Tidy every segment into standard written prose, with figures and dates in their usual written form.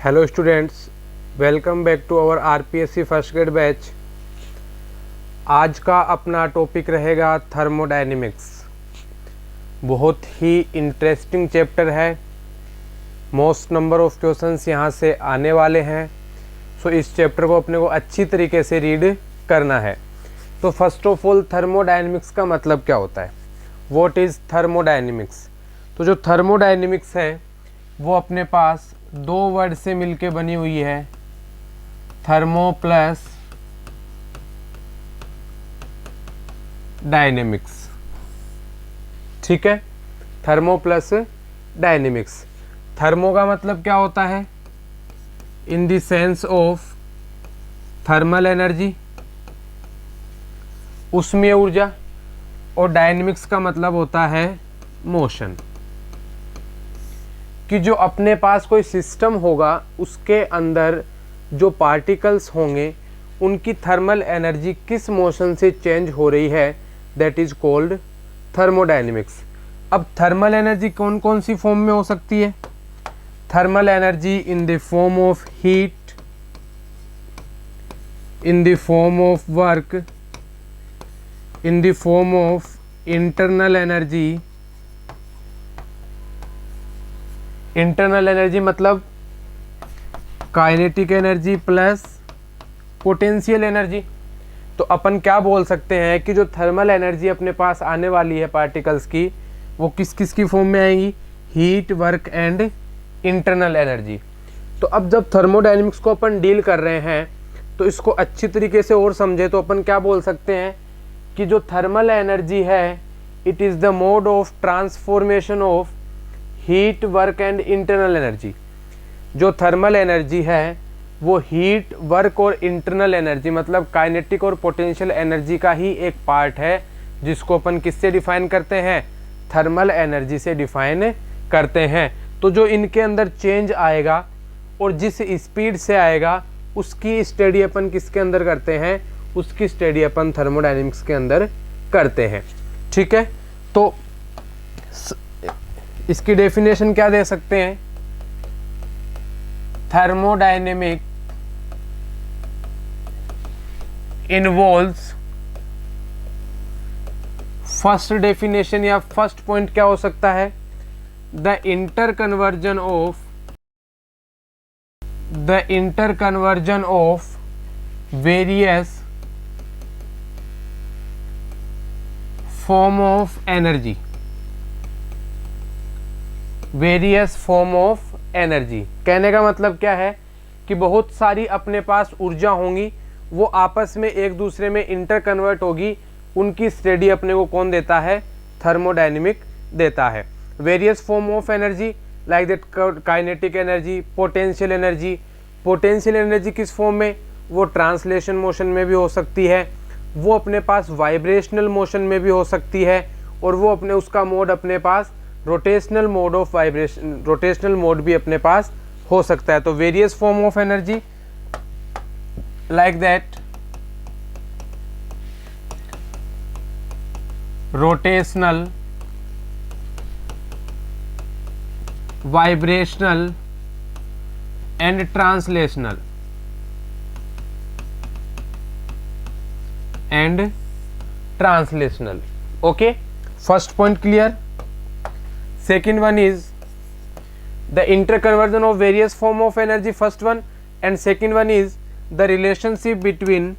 Hello students, welcome back to our RPSC first grade batch. आज का अपना topic रहेगा थर्मोडायनेमिक्स। बहुत ही इंटरेस्टिंग चैप्टर है। मोस्ट नंबर ऑफ क्वेश्चंस यहाँ से आने वाले हैं। सो इस चैप्टर को अपने को अच्छी तरीके से रीड करना है। तो फर्स्ट ऑफ ऑल, थर्मोडायनेमिक्स का मतलब क्या होता है? What is thermodynamics? तो जो थर्मोडायनेमिक्स है वो अपने पास दो वर्ड से मिलके बनी हुई है, थर्मो प्लस डायनेमिक्स। ठीक है, थर्मो प्लस डायनेमिक्स। थर्मो का मतलब क्या होता है? In the sense of thermal energy, उष्मीय ऊर्जा, और डायनेमिक्स का मतलब होता है मोशन। कि जो अपने पास कोई सिस्टम होगा उसके अंदर जो पार्टिकल्स होंगे उनकी थर्मल एनर्जी किस मोशन से चेंज हो रही है, दैट इज कॉल्ड थर्मोडायनेमिक्स। अब थर्मल एनर्जी कौन कौन सी फॉर्म में हो सकती है? Thermal energy in the form of heat, in the form of work, in the form of internal energy. Internal energy मतलब kinetic energy plus potential energy. तो अपन क्या बोल सकते हैं कि जो थर्मल एनर्जी अपने पास आने वाली है पार्टिकल्स की, वो किस किस की फॉर्म में आएंगी? Heat, work and internal energy. तो अब जब थर्मोडायनेमिक्स को अपन डील कर रहे हैं तो इसको अच्छी तरीके से और समझे तो अपन क्या बोल सकते हैं कि जो थर्मल एनर्जी है, it is the mode of transformation of heat, work and internal energy. जो थर्मल एनर्जी है वो हीट, वर्क और इंटरनल एनर्जी मतलब काइनेटिक और पोटेंशियल एनर्जी का ही एक पार्ट है, जिसको अपन किससे डिफाइन करते हैं? थर्मल एनर्जी से डिफाइन करते हैं। तो जो इनके अंदर चेंज आएगा और जिस स्पीड से आएगा उसकी स्टडी अपन किसके अंदर करते हैं? उसकी स्टडी अपन थर्मोडायनेमिक्स के अंदर करते हैं। ठीक है, तो इसकी डेफिनेशन क्या दे सकते हैं? थर्मोडायनेमिक इन्वॉल्व्स, फर्स्ट डेफिनेशन या फर्स्ट पॉइंट क्या हो सकता है? The interconversion of various form of energy, various form of energy. कहने का मतलब क्या है कि बहुत सारी अपने पास ऊर्जा होंगी, वो आपस में एक दूसरे में इंटर कन्वर्ट होगी। उनकी स्टडी अपने को कौन देता है? थर्मोडायनेमिक देता है। Various form of energy like that kinetic energy, potential energy. Potential energy किस फॉर्म में? वो ट्रांसलेशन मोशन में भी हो सकती है, वो अपने पास वाइब्रेशनल मोशन में भी हो सकती है, और वो अपने उसका मोड अपने पास rotational mode of vibration, rotational mode भी अपने पास हो सकता है। तो various form of energy like that rotational, vibrational and translational okay, first point clear. Second one is the interconversion of various form of energy, first one, and second one is the relationship between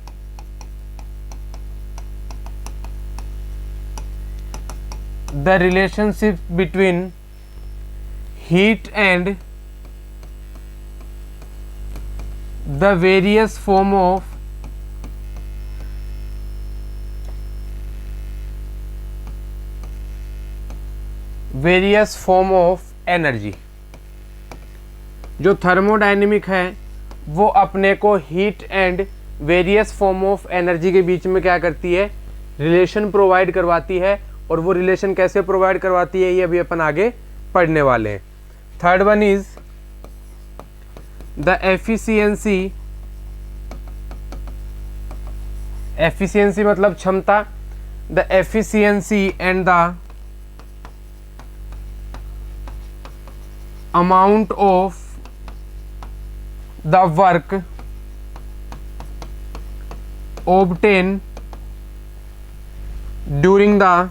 heat and the various form of energy. जो thermodynamic है वो अपने को heat and various form of energy के बीच में क्या करती है? रिलेशन प्रोवाइड करवाती है। और वो रिलेशन कैसे प्रोवाइड करवाती है ये अभी अपन आगे पढ़ने वाले हैं। Third one is the efficiency मतलब क्षमता, the efficiency and the amount of the work obtain during the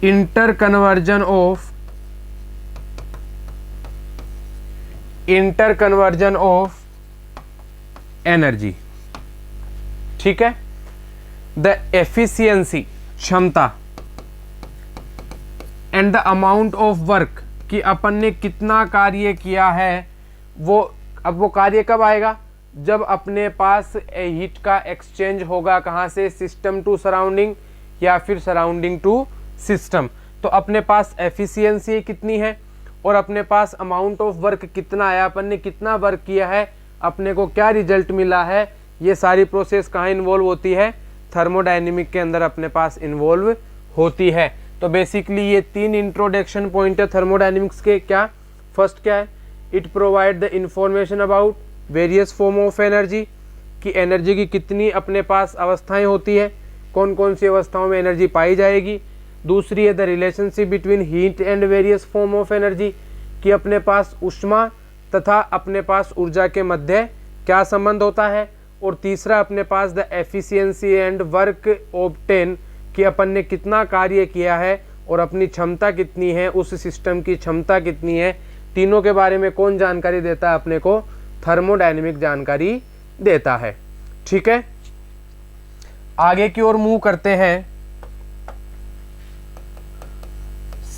interconversion of energy। ठीक है, द एफिशिएंसी क्षमता and the amount of work कि अपन ने कितना कार्य किया है, वो अब वो कार्य कब आएगा, जब अपने पास हीट का एक्सचेंज होगा, कहाँ से, सिस्टम टू सराउंडिंग या फिर सराउंडिंग टू सिस्टम। तो अपने पास एफिशिएंसी कितनी है और अपने पास अमाउंट ऑफ वर्क कितना आया, अपन ने कितना वर्क किया है, अपने को क्या रिजल्ट मिला है, ये सारी प्रोसेस कहाँ इन्वॉल्व होती है, थर्मोडायनेमिक के अंदर अपने पास इन्वॉल्व होती है। तो बेसिकली ये 3 इंट्रोडक्शन पॉइंट है थर्मोडायनेमिक्स के। क्या फर्स्ट क्या है, it provide the information about various form of energy कि एनर्जी की कितनी अपने पास अवस्थाएं होती है, कौन कौन सी अवस्थाओं में एनर्जी पाई जाएगी। दूसरी है the relationship between heat and various form of energy कि अपने पास ऊष्मा तथा अपने पास ऊर्जा के मध्य क्या संबंध होता है। और तीसरा अपने पास the efficiency and work obtain कि अपन ने कितना कार्य किया है और अपनी क्षमता कितनी है, उस सिस्टम की क्षमता कितनी है। तीनों के बारे में कौन जानकारी देता है अपने को, थर्मोडायनेमिक जानकारी देता है। ठीक है, आगे की ओर मूव करते हैं।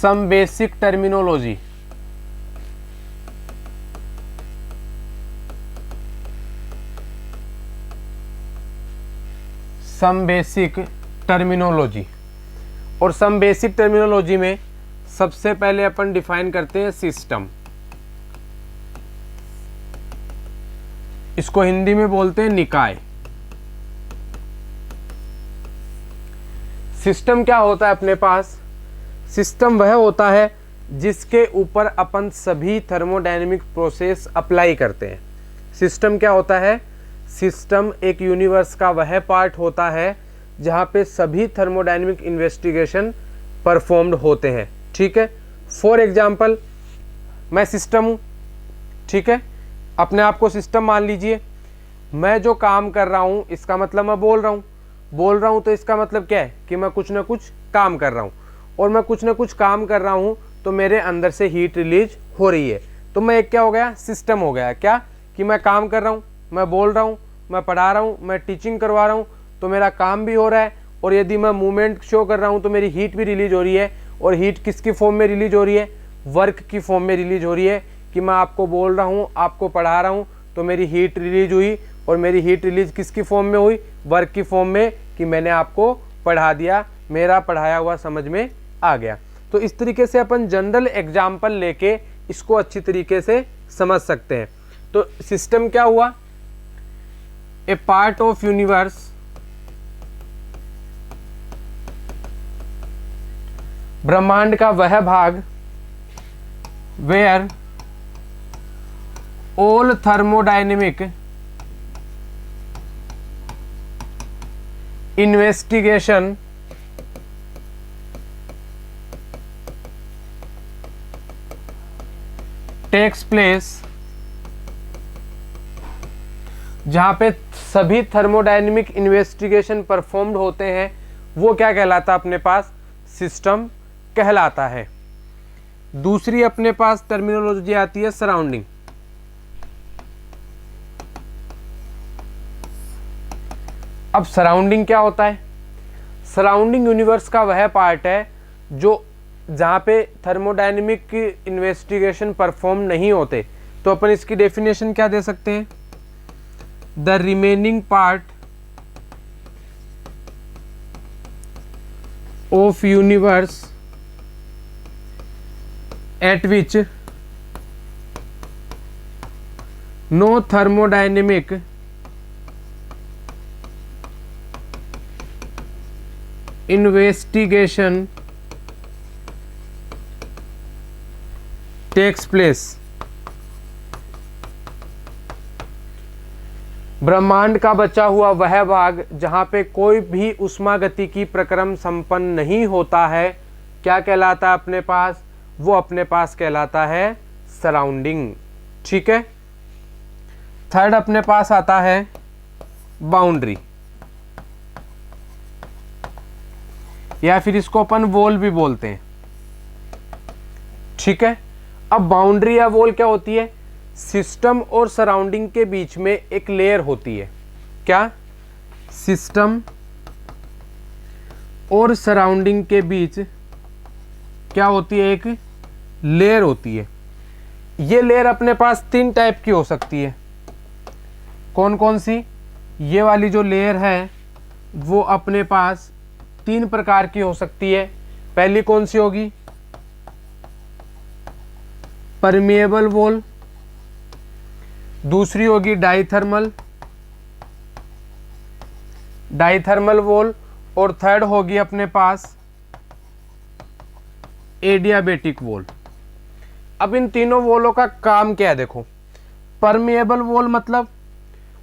Some basic terminology. Some basic terminology और सम बेसिक टर्मिनोलॉजी में सबसे पहले अपन डिफाइन करते हैं सिस्टम। इसको हिंदी में बोलते हैं निकाय। सिस्टम क्या होता है अपने पास, सिस्टम वह होता है जिसके ऊपर अपन सभी थर्मोडायनेमिक प्रोसेस अप्लाई करते हैं। सिस्टम क्या होता है, सिस्टम एक यूनिवर्स का वह पार्ट होता है जहाँ पे सभी थर्मोडायनेमिक इन्वेस्टिगेशन परफॉर्म्ड होते हैं। ठीक है, फॉर एग्जाम्पल मैं सिस्टम हूँ, ठीक है, अपने आप को सिस्टम मान लीजिए। मैं जो काम कर रहा हूँ इसका मतलब मैं बोल रहा हूँ तो इसका मतलब क्या है कि मैं कुछ ना कुछ काम कर रहा हूँ, और मैं कुछ ना कुछ काम कर रहा हूँ तो मेरे अंदर से हीट रिलीज हो रही है। तो मैं एक क्या हो गया, सिस्टम हो गया। क्या कि मैं काम कर रहा हूँ, मैं बोल रहा हूँ, मैं पढ़ा रहा हूँ, मैं टीचिंग करवा रहा हूँ, तो मेरा काम भी हो रहा है, और यदि मैं मूवमेंट शो कर रहा हूँ तो मेरी हीट भी रिलीज हो रही है। और हीट किसकी फॉर्म में रिलीज हो रही है, वर्क की फॉर्म में रिलीज हो रही है। कि मैं आपको बोल रहा हूँ, आपको पढ़ा रहा हूँ, तो मेरी हीट रिलीज हुई, और मेरी हीट रिलीज किसकी फॉर्म में हुई, वर्क की फॉर्म में, कि मैंने आपको पढ़ा दिया, मेरा पढ़ाया हुआ समझ में आ गया। तो इस तरीके से अपन जनरल एग्जाम्पल लेके इसको अच्छी तरीके से समझ सकते हैं। तो सिस्टम क्या हुआ, ए पार्ट ऑफ यूनिवर्स ब्रह्मांड का वह भाग where all thermodynamic investigation takes place, जहां पे सभी थर्मोडायनेमिक इन्वेस्टिगेशन परफॉर्म्ड होते हैं, वो क्या कहलाता है अपने पास, सिस्टम कहलाता है। दूसरी अपने पास टर्मिनोलॉजी आती है सराउंडिंग। अब सराउंडिंग क्या होता है, सराउंडिंग यूनिवर्स का वह पार्ट है जो जहाँ पे थर्मोडायनेमिक इन्वेस्टिगेशन परफॉर्म नहीं होते। तो अपन इसकी डेफिनेशन क्या दे सकते हैं, the remaining part of universe at which no thermodynamic investigation takes place। ब्रह्मांड का बचा हुआ वह भाग जहां पे कोई भी उष्मागतिकी प्रक्रम संपन्न नहीं होता है, क्या कहलाता है अपने पास, वो अपने पास कहलाता है सराउंडिंग। ठीक है, थर्ड अपने पास आता है बाउंड्री, या फिर इसको अपन वॉल भी बोलते हैं। ठीक है, अब बाउंड्री या वॉल क्या होती है? सिस्टम और सराउंडिंग के बीच में एक लेयर होती है। क्या? सिस्टम और सराउंडिंग के बीच क्या होती है? एक लेयर होती है। ये लेयर अपने पास 3 टाइप की हो सकती है। कौन कौन सी? ये वाली जो लेयर है वो अपने पास 3 प्रकार की हो सकती है। पहली कौन सी होगी? परमिएबल वॉल, दूसरी होगी डाइथर्मल वॉल, और थर्ड होगी अपने पास एडियाबेटिक वॉल। अब इन तीनों वॉलों का काम क्या है? देखो, परमिएबल वॉल मतलब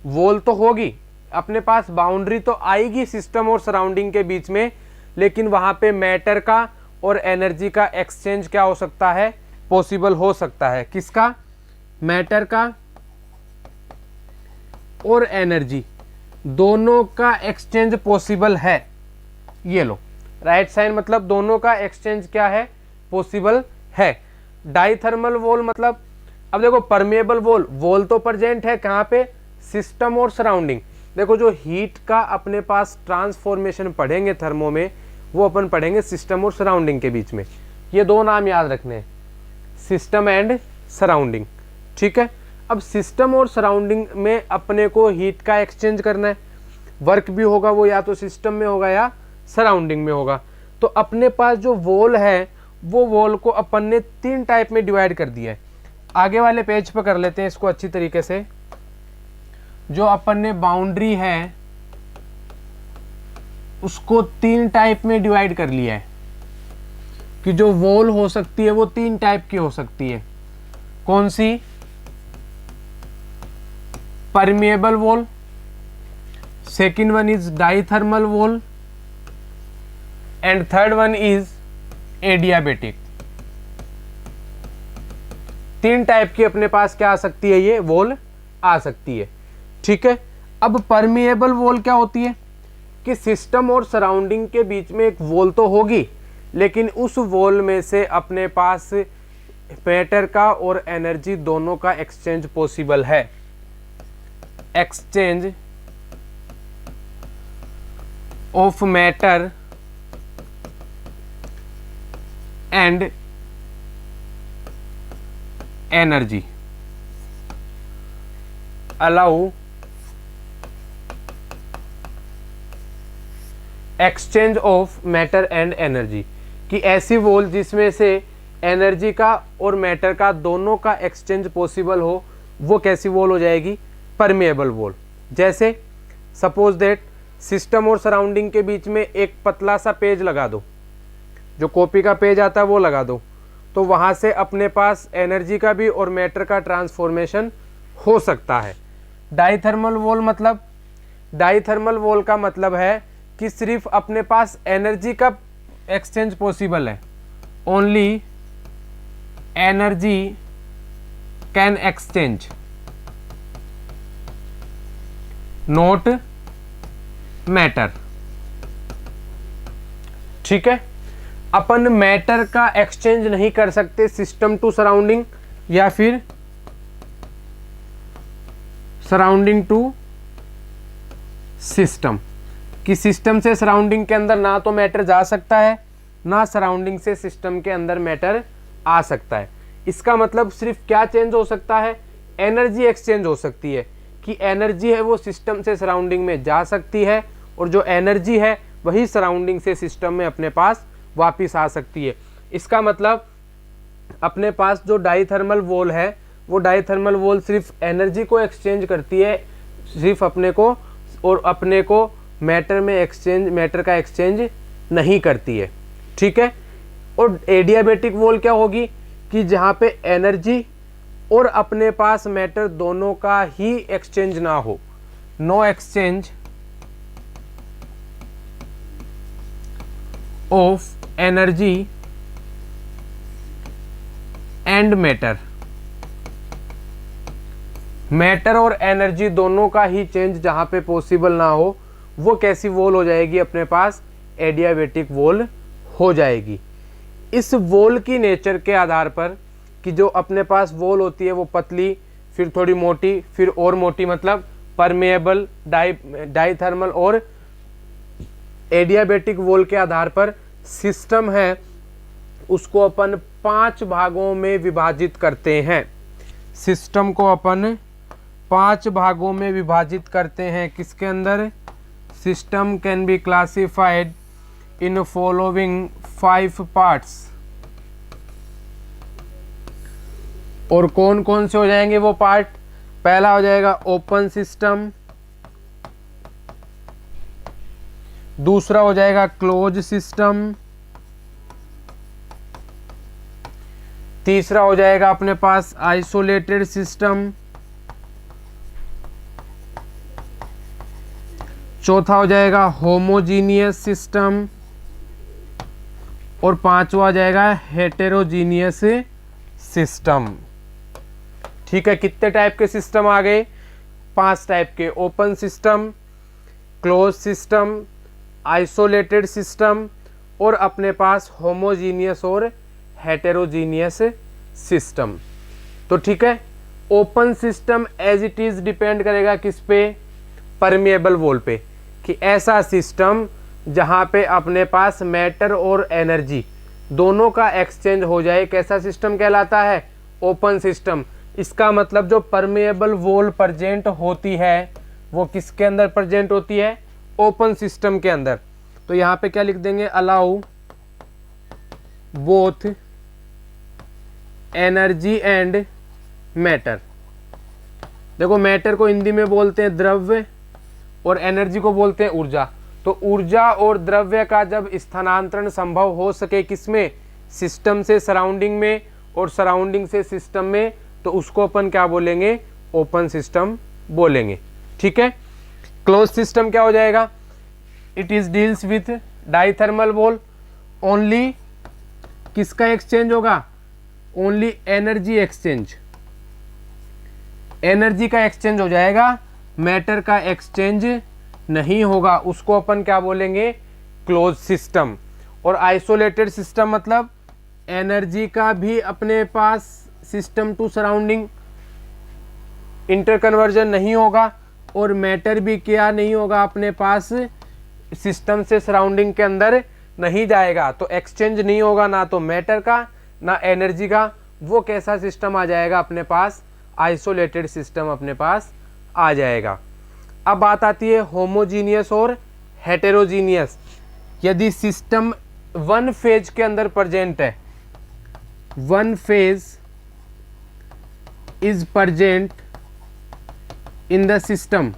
वॉल तो होगी, अपने पास बाउंड्री तो आएगी सिस्टम और सराउंडिंग के बीच में, लेकिन वहां पे मैटर का और एनर्जी का एक्सचेंज क्या हो सकता है? पॉसिबल हो सकता है। किसका? मैटर का और एनर्जी दोनों का एक्सचेंज पॉसिबल है। ये लो, राइट साइन मतलब दोनों का एक्सचेंज क्या है? पॉसिबल है। डाइथर्मल वॉल मतलब, अब देखो परमेबल वॉल तो प्रेजेंट है कहाँ पे? सिस्टम और सराउंडिंग। देखो, जो हीट का अपने पास ट्रांसफॉर्मेशन पढ़ेंगे थर्मो में, वो अपन पढ़ेंगे सिस्टम और सराउंडिंग के बीच में। ये 2 नाम याद रखने हैं, सिस्टम एंड सराउंडिंग। ठीक है, अब सिस्टम और सराउंडिंग में अपने को हीट का एक्सचेंज करना है, वर्क भी होगा वो या तो सिस्टम में होगा या सराउंडिंग में होगा। तो अपने पास जो वॉल है वो वॉल को अपन ने 3 टाइप में डिवाइड कर दिया है। आगे वाले पेज पर कर लेते हैं इसको अच्छी तरीके से। जो अपन ने बाउंड्री है उसको 3 टाइप में डिवाइड कर लिया है कि जो वॉल हो सकती है वो 3 टाइप की हो सकती है। कौन सी? Permeable wall, second one is diathermal wall, and third one is adiabatic. 3 type की अपने पास क्या आ सकती है? ये वॉल आ सकती है। ठीक है, अब परमिएबल वॉल क्या होती है? कि सिस्टम और सराउंडिंग के बीच में एक वॉल तो होगी, लेकिन उस वॉल में से अपने पास मैटर का और एनर्जी दोनों का एक्सचेंज पॉसिबल है। Exchange of matter and energy allow exchange of matter and energy, कि ऐसी वॉल जिसमें से एनर्जी का और मैटर का दोनों का एक्सचेंज पॉसिबल हो, वो कैसी वॉल हो जाएगी? Permeable wall. जैसे सपोज दैट सिस्टम और सराउंडिंग के बीच में एक पतला सा पेज लगा दो, जो कॉपी का पेज आता है वो लगा दो, तो वहाँ से अपने पास एनर्जी का भी और मैटर का ट्रांसफॉर्मेशन हो सकता है। डाइथर्मल वॉल मतलब, डाइथर्मल वॉल का मतलब है कि सिर्फ अपने पास एनर्जी का एक्सचेंज पॉसिबल है, only energy can exchange, not matter. ठीक है, अपन मैटर का एक्सचेंज नहीं कर सकते सिस्टम टू सराउंडिंग या फिर सराउंडिंग टू सिस्टम, कि सिस्टम से सराउंडिंग के अंदर ना तो मैटर जा सकता है, ना सराउंडिंग से सिस्टम के अंदर मैटर आ सकता है। इसका मतलब सिर्फ क्या चेंज हो सकता है? एनर्जी एक्सचेंज हो सकती है, कि एनर्जी है वो सिस्टम से सराउंडिंग में जा सकती है, और जो एनर्जी है वही सराउंडिंग से सिस्टम में अपने पास वापस आ सकती है। इसका मतलब अपने पास जो डाइथर्मल वॉल है, वो डाइथर्मल वॉल सिर्फ एनर्जी को एक्सचेंज करती है, सिर्फ अपने को, और अपने को मैटर में एक्सचेंज, मैटर का एक्सचेंज नहीं करती है। ठीक है, और एडियाबेटिक वॉल क्या होगी? कि जहाँ पे एनर्जी और अपने पास मैटर दोनों का ही एक्सचेंज ना हो, no exchange of energy and matter, matter और एनर्जी दोनों का ही चेंज जहाँ पे पॉसिबल ना हो, वो कैसी वॉल हो जाएगी अपने पास, एडियाबेटिक वॉल हो जाएगी। इस वॉल की नेचर के आधार पर कि जो अपने पास वॉल होती है वो पतली, फिर थोड़ी मोटी, फिर और मोटी, मतलब परमेएबल, डाइथर्मल और एडियाबेटिक वॉल के आधार पर सिस्टम है उसको अपन 5 भागों में विभाजित करते हैं। सिस्टम को अपन 5 भागों में विभाजित करते हैं। किसके अंदर? System can be classified in following 5 parts. और कौन कौन से हो जाएंगे वो पार्ट? पहला हो जाएगा ओपन सिस्टम, दूसरा हो जाएगा क्लोज सिस्टम, तीसरा हो जाएगा अपने पास आइसोलेटेड सिस्टम, चौथा हो जाएगा होमोजीनियस सिस्टम, और पांचवा आ जाएगा हेटेरोजीनियस सिस्टम। ठीक है, कितने टाइप के सिस्टम आ गए? 5 टाइप के। Open system, close system, isolated system, और अपने पास होमोजीनियस और हेटेरोजीनियस सिस्टम। तो ठीक है, open system as it is depend करेगा किस पे? परमेएबल वॉल पे, कि ऐसा सिस्टम जहां पे अपने पास मैटर और एनर्जी दोनों का एक्सचेंज हो जाए, कैसा सिस्टम कहलाता है? Open system. इसका मतलब जो परमेएबल वॉल प्रेजेंट होती है वो किसके अंदर प्रेजेंट होती है? ओपन सिस्टम के अंदर। तो यहाँ पे क्या लिख देंगे? Allow both energy and matter. देखो, मैटर को हिंदी में बोलते हैं द्रव्य और एनर्जी को बोलते हैं ऊर्जा। तो ऊर्जा और द्रव्य का जब स्थानांतरण संभव हो सके किसमें? सिस्टम से सराउंडिंग में और सराउंडिंग से सिस्टम में, तो उसको अपन क्या बोलेंगे? ओपन सिस्टम बोलेंगे। ठीक है। क्लोज सिस्टम क्या हो जाएगा? It is deals with diathermal wall. Only किसका एक्सचेंज होगा? Only energy exchange. एनर्जी का एक्सचेंज हो जाएगा, मैटर का एक्सचेंज नहीं होगा। उसको अपन क्या बोलेंगे? Close system. और आइसोलेटेड सिस्टम मतलब एनर्जी का भी अपने पास सिस्टम टू सराउंडिंग इंटरकन्वर्जन नहीं होगा, और मैटर भी क्या नहीं होगा अपने पास, सिस्टम से सराउंडिंग के अंदर नहीं जाएगा। तो एक्सचेंज नहीं होगा ना तो मैटर का ना एनर्जी का। वो कैसा सिस्टम आ जाएगा अपने पास? आइसोलेटेड सिस्टम अपने पास आ जाएगा। अब बात आती है होमोजीनियस और हेटेरोजीनियस। यदि सिस्टम वन फेज के अंदर प्रेजेंट है, one phase is present in the system,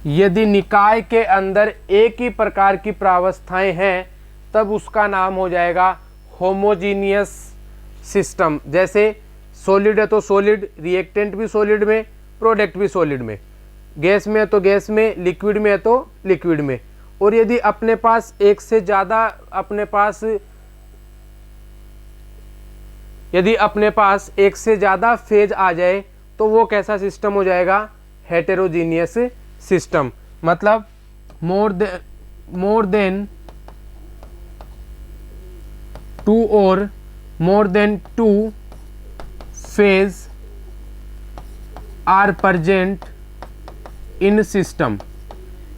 यदि निकाय के अंदर एक ही प्रकार की प्रावस्थाएं हैं, तब उसका नाम हो जाएगा होमोजीनियस सिस्टम। जैसे सॉलिड है तो सॉलिड, रिएक्टेंट भी सॉलिड में, प्रोडक्ट भी सॉलिड में, गैस में है तो गैस में, लिक्विड में है तो लिक्विड में। और यदि अपने पास एक से ज़्यादा एक से ज़्यादा फेज आ जाए तो वो कैसा सिस्टम हो जाएगा? Heterogeneous system. मतलब मोर देन टू और more than two phase are present in system,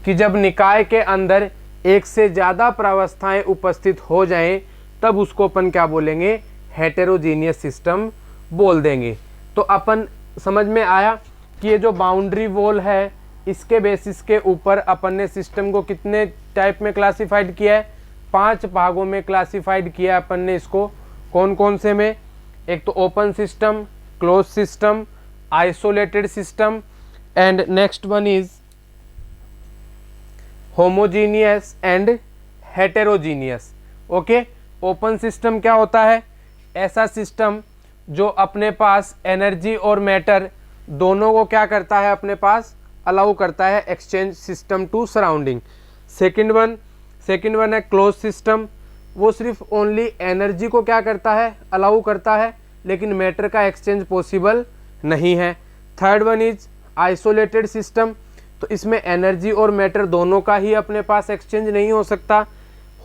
कि जब निकाय के अंदर एक से ज़्यादा प्रावस्थाएं उपस्थित हो जाएं तब उसको अपन क्या बोलेंगे? हेटेरोजीनियस सिस्टम बोल देंगे। तो अपन समझ में आया कि ये जो बाउंड्री वॉल है इसके बेसिस के ऊपर अपन ने सिस्टम को कितने टाइप में क्लासिफाइड किया है? 5 भागों में क्लासिफाइड किया है अपन ने इसको। कौन कौन से में? एक तो open system, close system, isolated system, and next one is homogeneous and heterogeneous. Okay, open system क्या होता है? ऐसा सिस्टम जो अपने पास एनर्जी और मैटर दोनों को क्या करता है? अपने पास अलाउ करता है exchange system to surrounding. Second one है क्लोज सिस्टम। वो सिर्फ ओनली एनर्जी को क्या करता है? अलाउ करता है, लेकिन मैटर का एक्सचेंज पॉसिबल नहीं है। Third one is isolated system, तो इसमें एनर्जी और मैटर दोनों का ही अपने पास एक्सचेंज नहीं हो सकता।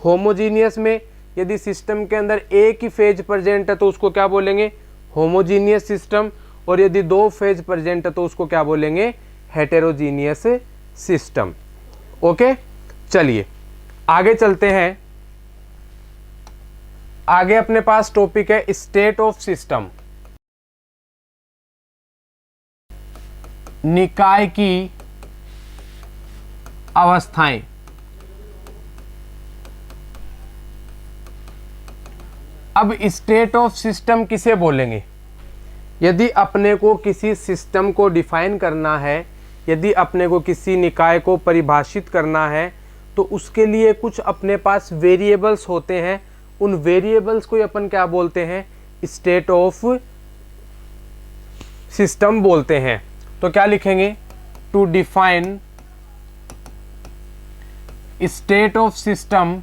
होमोजीनियस में यदि सिस्टम के अंदर एक ही फेज प्रेजेंट है तो उसको क्या बोलेंगे, होमोजीनियस सिस्टम, और यदि दो फेज प्रेजेंट है तो उसको क्या बोलेंगे, हेटेरोजीनियस सिस्टम। ओके, चलिए आगे चलते हैं। आगे अपने पास टॉपिक है स्टेट ऑफ सिस्टम, निकाय की अवस्थाएं। अब स्टेट ऑफ सिस्टम किसे बोलेंगे, यदि अपने को किसी सिस्टम को डिफाइन करना है, यदि अपने को किसी निकाय को परिभाषित करना है, तो उसके लिए कुछ अपने पास वेरिएबल्स होते हैं। उन वेरिएबल्स को अपन क्या बोलते हैं, स्टेट ऑफ सिस्टम बोलते हैं। तो क्या लिखेंगे, to define state of system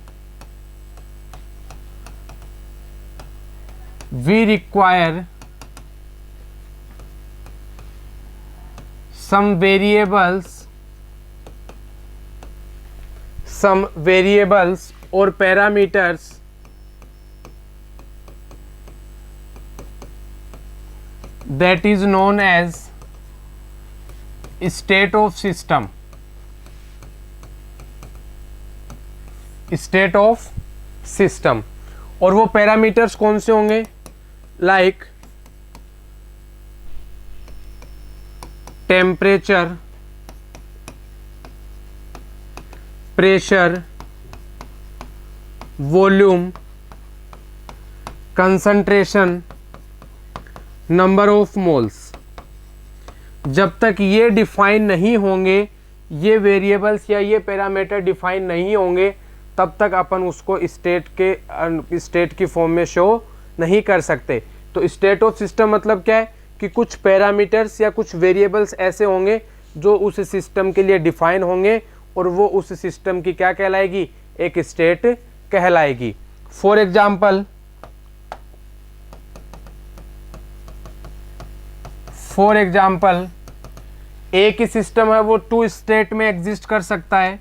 we require some variables or parameters that is known as state of system, state of system। और वो पैरामीटर्स कौन से होंगे, like temperature, pressure, volume, concentration, number of moles. जब तक ये डिफाइन नहीं होंगे, ये वेरिएबल्स या ये पैरामीटर डिफाइन नहीं होंगे, तब तक अपन उसको स्टेट की फॉर्म में शो नहीं कर सकते। तो स्टेट ऑफ सिस्टम मतलब क्या है कि कुछ पैरामीटर्स या कुछ वेरिएबल्स ऐसे होंगे जो उस सिस्टम के लिए डिफाइन होंगे और वो उस सिस्टम की क्या कहलाएगी, एक स्टेट कहलाएगी। फॉर एग्जाम्पल एक ही सिस्टम है वो टू स्टेट में एग्जिस्ट कर सकता है।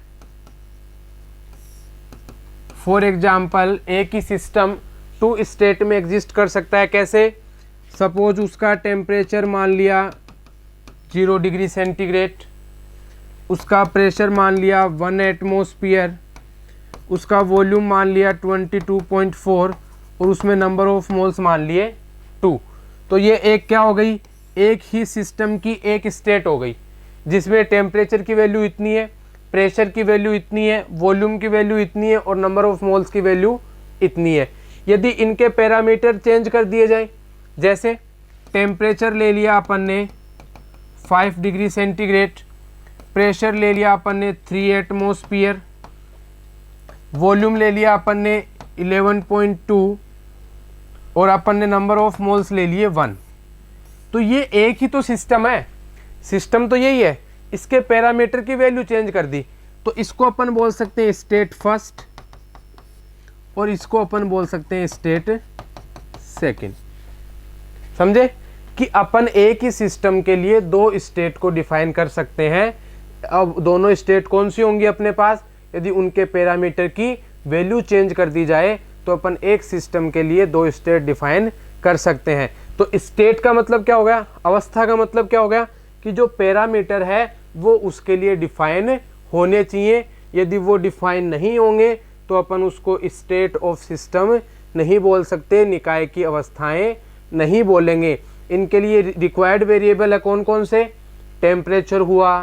फॉर एग्जाम्पल एक ही सिस्टम टू स्टेट में एग्जिस्ट कर सकता है। कैसे, सपोज उसका टेम्परेचर मान लिया 0 डिग्री सेंटीग्रेड, उसका प्रेशर मान लिया 1 एटमॉस्फेयर, उसका वॉल्यूम मान लिया 22.4 और उसमें नंबर ऑफ मोल्स मान लिए 2। तो ये एक क्या हो गई, एक ही सिस्टम की एक स्टेट हो गई जिसमें टेम्परेचर की वैल्यू इतनी है, प्रेशर की वैल्यू इतनी है, वॉल्यूम की वैल्यू इतनी है और नंबर ऑफ मोल्स की वैल्यू इतनी है। यदि इनके पैरामीटर चेंज कर दिए जाए, जैसे टेम्परेचर ले लिया अपन ने 5 डिग्री सेंटीग्रेड, प्रेशर ले लिया अपन ने 3 एटमॉस्फेयर, वॉल्यूम ले लिया अपन ने 11.2 और अपन ने नंबर ऑफ मोल्स ले लिए 1। तो ये एक ही तो सिस्टम है, सिस्टम तो यही है, इसके पैरामीटर की वैल्यू चेंज कर दी तो इसको अपन बोल सकते हैं स्टेट फर्स्ट और इसको अपन बोल सकते हैं स्टेट सेकंड। समझे कि अपन एक ही सिस्टम के लिए दो स्टेट को डिफाइन कर सकते हैं। अब दोनों स्टेट कौन सी होंगी अपने पास, यदि उनके पैरामीटर की वैल्यू चेंज कर दी जाए तो अपन एक सिस्टम के लिए दो स्टेट डिफाइन कर सकते हैं। तो स्टेट का मतलब क्या हो गया, अवस्था का मतलब क्या हो गया कि जो पैरामीटर है वो उसके लिए डिफाइन होने चाहिए। यदि वो डिफाइन नहीं होंगे तो अपन उसको स्टेट ऑफ सिस्टम नहीं बोल सकते, निकाय की अवस्थाएं नहीं बोलेंगे। इनके लिए रिक्वायर्ड वेरिएबल है कौन कौन से, टेम्परेचर हुआ,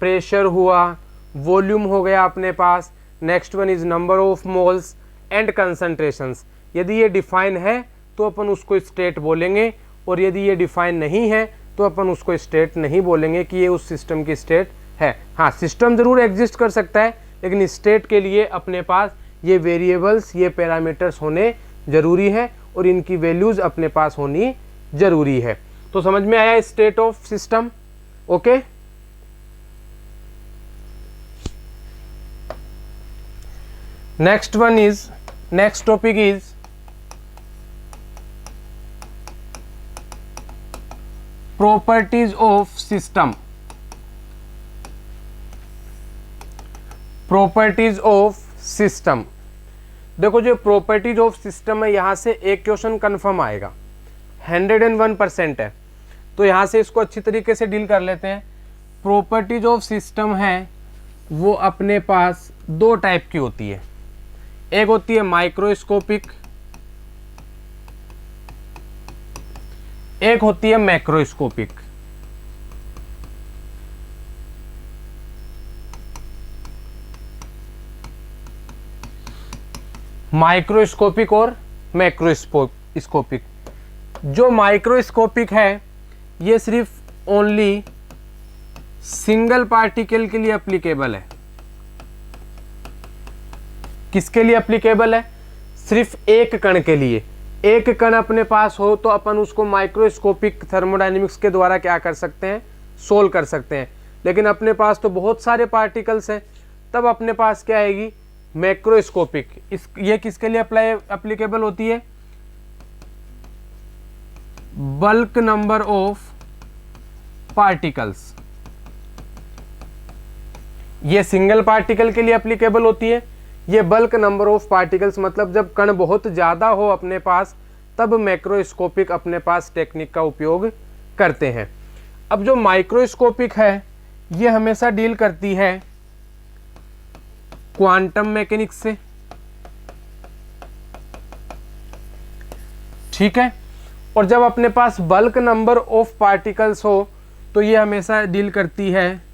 प्रेशर हुआ, वॉल्यूम हो गया अपने पास, next one is number of moles and concentrations. यदि ये डिफाइन है तो अपन उसको स्टेट बोलेंगे और यदि ये डिफाइन नहीं है तो अपन उसको स्टेट नहीं बोलेंगे कि ये उस सिस्टम की स्टेट है। हाँ, सिस्टम जरूर एग्जिस्ट कर सकता है लेकिन स्टेट के लिए अपने पास ये वेरिएबल्स, ये पैरामीटर्स होने जरूरी है और इनकी वैल्यूज अपने पास होनी जरूरी है। तो समझ में आया state of system. Okay, next topic is properties of system, properties of system. देखो जो प्रॉपर्टीज ऑफ सिस्टम है, यहाँ से एक क्वेश्चन कंफर्म आएगा, 101% है, तो यहाँ से इसको अच्छी तरीके से डील कर लेते हैं। प्रॉपर्टीज ऑफ सिस्टम है वो अपने पास दो टाइप की होती है, एक होती है माइक्रोस्कोपिक, एक होती है मैक्रोस्कोपिक। माइक्रोस्कोपिक और मैक्रोस्कोपिक। जो माइक्रोस्कोपिक है ये सिर्फ ओनली सिंगल पार्टिकल के लिए एप्लीकेबल है। किसके लिए एप्लीकेबल है? सिर्फ एक कण के लिए। एक कण अपने पास हो तो अपन उसको माइक्रोस्कोपिक थर्मोडायनेमिक्स के द्वारा क्या कर सकते हैं, सोल्व कर सकते हैं। लेकिन अपने पास तो बहुत सारे पार्टिकल्स हैं, तब अपने पास क्या आएगी, मैक्रोस्कोपिक। ये किसके लिए एप्लीकेबल होती है? Bulk number of particles. ये सिंगल पार्टिकल के लिए एप्लीकेबल होती है। ये बल्क नंबर ऑफ पार्टिकल्स मतलब जब कण बहुत ज़्यादा हो अपने पास, तब मैक्रोस्कोपिक अपने पास टेक्निक का उपयोग करते हैं। अब जो माइक्रोस्कोपिक है ये हमेशा डील करती है क्वांटम मैकेनिक्स से, ठीक है। और जब अपने पास बल्क नंबर ऑफ पार्टिकल्स हो तो ये हमेशा डील करती है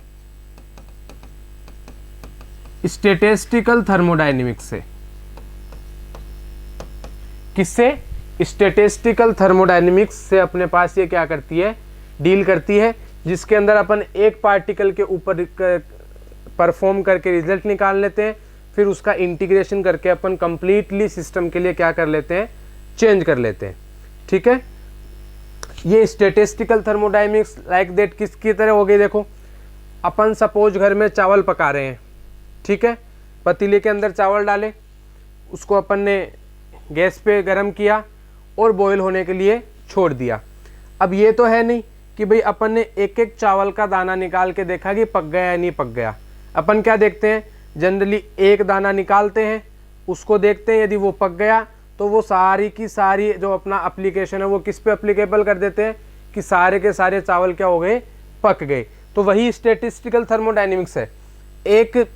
स्टैटिस्टिकल थर्मोडायनेमिक्स से। किससे? स्टैटिस्टिकल थर्मोडायनेमिक्स से अपने पास ये क्या करती है, डील करती है, जिसके अंदर अपन एक पार्टिकल के ऊपर परफॉर्म करके रिजल्ट निकाल लेते हैं, फिर उसका इंटीग्रेशन करके अपन कंप्लीटली सिस्टम के लिए क्या कर लेते हैं, चेंज कर लेते हैं, ठीक है। ये स्टैटिस्टिकल थर्मोडायनेमिक्स लाइक दैट किसकी तरह हो गई? देखो अपन सपोज घर में चावल पका रहे हैं, ठीक है। पतीले के अंदर चावल डाले, उसको अपन ने गैस पे गरम किया और बॉईल होने के लिए छोड़ दिया। अब ये तो है नहीं कि भाई अपन ने एक एक चावल का दाना निकाल के देखा कि पक गया या नहीं पक गया। अपन क्या देखते हैं, जनरली एक दाना निकालते हैं, उसको देखते हैं, यदि वो पक गया तो वो सारी की सारी जो अपना एप्लीकेशन है वो किस पे एप्लीकेबल कर देते हैं कि सारे के सारे चावल क्या हो गए, पक गए। तो वही स्टैटिस्टिकल थर्मोडायनेमिक्स है। एक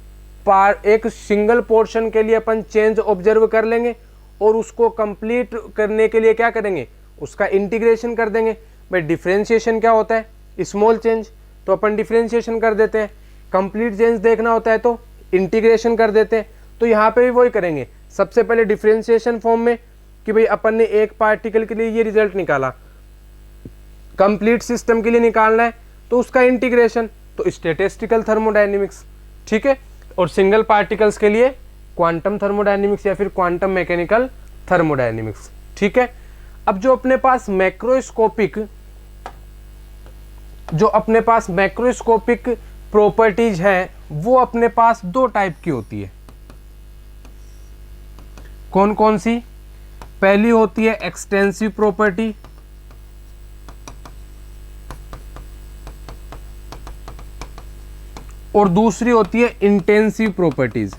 सिंगल पोर्शन के लिए अपन चेंज ऑब्जर्व कर लेंगे और उसको कंप्लीट करने के लिए क्या करेंगे, उसका इंटीग्रेशन कर देंगे। भाई डिफरेंशिएशन क्या होता है, स्मॉल चेंज, तो अपन डिफरेंशिएशन कर देते हैं। कंप्लीट चेंज देखना होता है तो इंटीग्रेशन कर देते हैं। तो यहाँ पे भी वही करेंगे, सबसे पहले डिफरेंशिएशन फॉर्म में कि भाई अपन ने एक पार्टिकल के लिए ये रिजल्ट निकाला, कंप्लीट सिस्टम के लिए निकालना है तो उसका इंटीग्रेशन, तो स्टैटिस्टिकल थर्मोडायनेमिक्स, ठीक है। और सिंगल पार्टिकल्स के लिए क्वांटम थर्मोडायनेमिक्स या फिर क्वांटम मैकेनिकल थर्मोडायनेमिक्स, ठीक है। अब जो अपने पास मैक्रोस्कोपिक प्रॉपर्टीज है वो अपने पास दो टाइप की होती है। कौन कौन सी? पहली होती है एक्सटेंसिव प्रॉपर्टी, और दूसरी होती है इंटेंसिव प्रॉपर्टीज।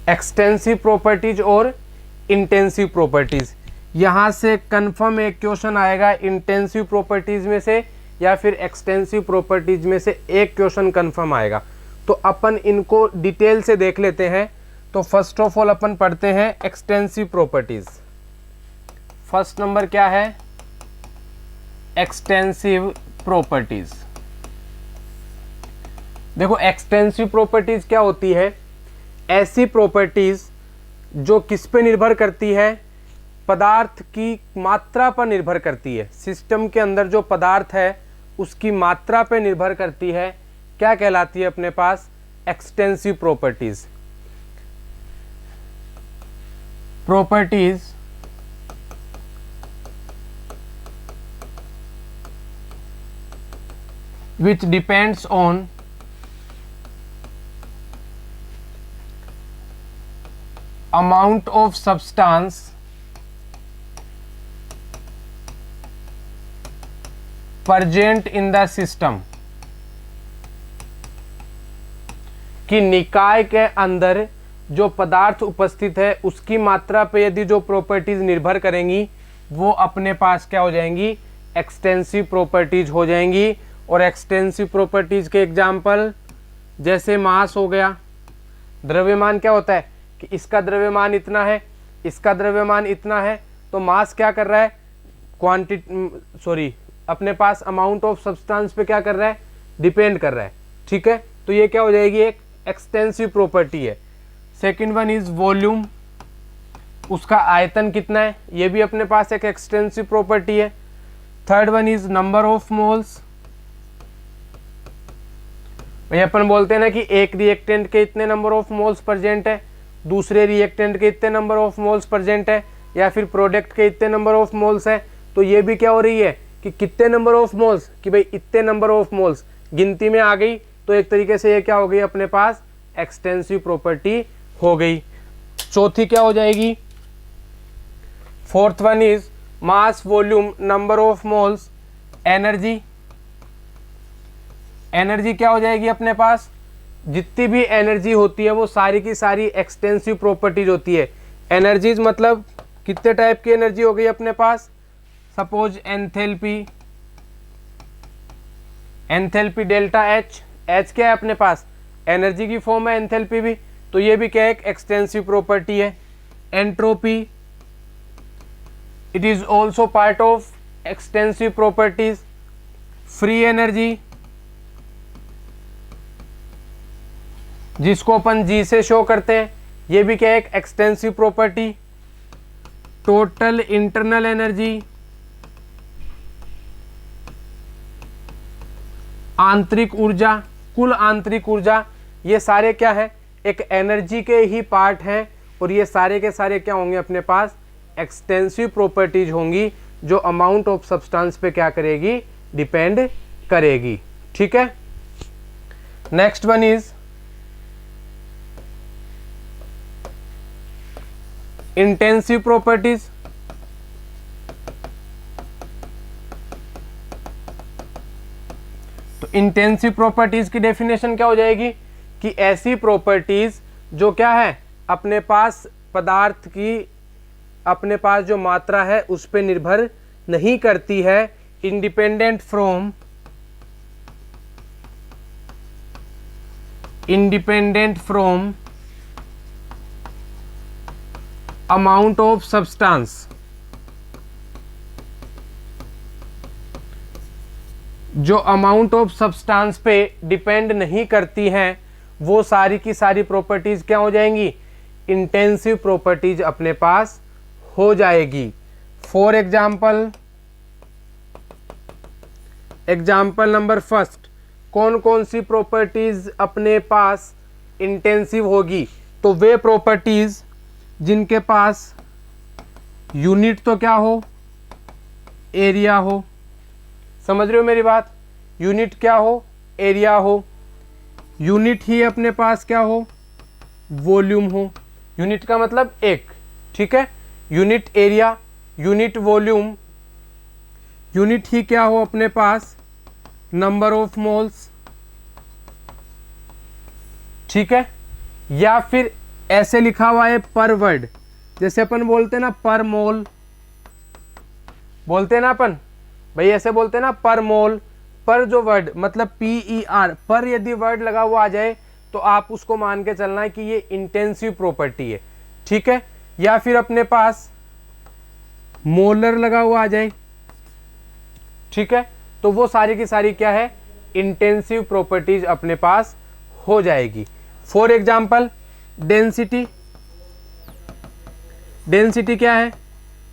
एक्सटेंसिव प्रॉपर्टीज और इंटेंसिव प्रॉपर्टीज। यहां से कंफर्म एक क्वेश्चन आएगा इंटेंसिव प्रॉपर्टीज में से या फिर एक्सटेंसिव प्रॉपर्टीज में से एक क्वेश्चन कंफर्म आएगा। तो अपन इनको डिटेल से देख लेते हैं। तो फर्स्ट ऑफ ऑल अपन पढ़ते हैं एक्सटेंसिव प्रॉपर्टीज। फर्स्ट नंबर क्या है? Extensive properties. देखो एक्सटेंसिव प्रॉपर्टीज क्या होती है? ऐसी प्रॉपर्टीज जो किस पे निर्भर करती है? पदार्थ की मात्रा पर निर्भर करती है। सिस्टम के अंदर जो पदार्थ है उसकी मात्रा पे निर्भर करती है। क्या कहलाती है अपने पास? Extensive properties. Properties which depends amount of substance present in the system, कि निकाय के अंदर जो पदार्थ उपस्थित है उसकी मात्रा पे यदि जो प्रॉपर्टीज निर्भर करेंगी वो अपने पास क्या हो जाएंगी, एक्सटेंसिव प्रॉपर्टीज हो जाएंगी। और एक्सटेंसिव प्रॉपर्टीज के एग्जाम्पल जैसे मास हो गया, द्रव्यमान क्या होता है कि इसका द्रव्यमान इतना है, इसका द्रव्यमान इतना है, तो मास क्या कर रहा है, अपने पास अमाउंट ऑफ सब्सटेंस पे क्या कर रहा है, डिपेंड कर रहा है। ठीक है, तो ये क्या हो जाएगी, एक एक्सटेंसिव प्रॉपर्टी है। सेकंड वन इज वॉल्यूम, उसका आयतन कितना है, ये भी अपने पास एक एक्सटेंसिव प्रॉपर्टी है। Third one is number of moles, भाई अपन बोलते हैं ना कि एक रिएक्टेंट के इतने नंबर ऑफ मोल्स प्रेजेंट है, दूसरे रिएक्टेंट के इतने नंबर ऑफ मोल्स प्रेजेंट है, या फिर प्रोडक्ट के इतने नंबर ऑफ मोल्स है। तो ये भी क्या हो रही है कि कितने नंबर ऑफ मोल्स, कि भाई इतने नंबर ऑफ मोल्स गिनती में आ गई, तो एक तरीके से ये क्या हो गई, अपने पास एक्सटेंसिव प्रॉपर्टी हो गई। चौथी क्या हो जाएगी, fourth one is mass, volume, number of moles, energy. Energy क्या हो जाएगी अपने पास, जितनी भी एनर्जी होती है वो सारी की सारी एक्सटेंसिव प्रॉपर्टीज होती है। एनर्जीज मतलब कितने टाइप की एनर्जी हो गई अपने पास, suppose enthalpy, enthalpy delta H, H क्या है अपने पास, एनर्जी की फॉर्म है एंथैल्पी भी, तो ये भी क्या है, एक एक्सटेंसिव प्रॉपर्टी है। Entropy, it is also part of extensive properties. Free energy, जिसको अपन जी से शो करते हैं, ये भी क्या है, एक extensive property. Total internal energy, आंतरिक ऊर्जा, कुल आंतरिक ऊर्जा, ये सारे क्या है, एक एनर्जी के ही पार्ट हैं, और ये सारे के सारे क्या होंगे अपने पास, एक्सटेंसिव प्रॉपर्टीज होंगी, जो अमाउंट ऑफ सब्सटेंस पे क्या करेगी, डिपेंड करेगी। ठीक है, next one is intensive properties. तो इंटेंसिव प्रॉपर्टीज की डेफिनेशन क्या हो जाएगी कि ऐसी प्रॉपर्टीज जो क्या है, अपने पास पदार्थ की अपने पास जो मात्रा है उस पर निर्भर नहीं करती है, independent from amount of substance. जो अमाउंट ऑफ सब्सटेंस पे डिपेंड नहीं करती हैं, वो सारी की सारी प्रॉपर्टीज क्या हो जाएंगी, इंटेंसिव प्रॉपर्टीज अपने पास हो जाएगी। फॉर एग्जाम्पल नंबर फर्स्ट, कौन कौन सी प्रॉपर्टीज अपने पास इंटेंसिव होगी, तो वे प्रॉपर्टीज जिनके पास यूनिट तो क्या हो, एरिया हो, समझ रहे हो मेरी बात, यूनिट क्या हो, एरिया हो, यूनिट ही अपने पास क्या हो, वॉल्यूम हो। यूनिट का मतलब एक, ठीक है, unit area, unit volume, unit ही क्या हो अपने पास, नंबर ऑफ मोल्स। ठीक है, या फिर ऐसे लिखा हुआ है पर वर्ड, जैसे अपन बोलते हैं ना पर मोल, बोलते हैं ना अपन, भाई ऐसे बोलते हैं ना पर मोल, पर जो वर्ड मतलब PER, पर यदि वर्ड लगा हुआ आ जाए तो आप उसको मान के चलना है कि ये इंटेंसिव प्रॉपर्टी है। ठीक है, या फिर अपने पास मोलर लगा हुआ आ जाए, ठीक है, तो वो सारी की सारी क्या है, इंटेंसिव प्रॉपर्टीज अपने पास हो जाएगी। फॉर एग्जाम्पल डेंसिटी, डेंसिटी क्या है,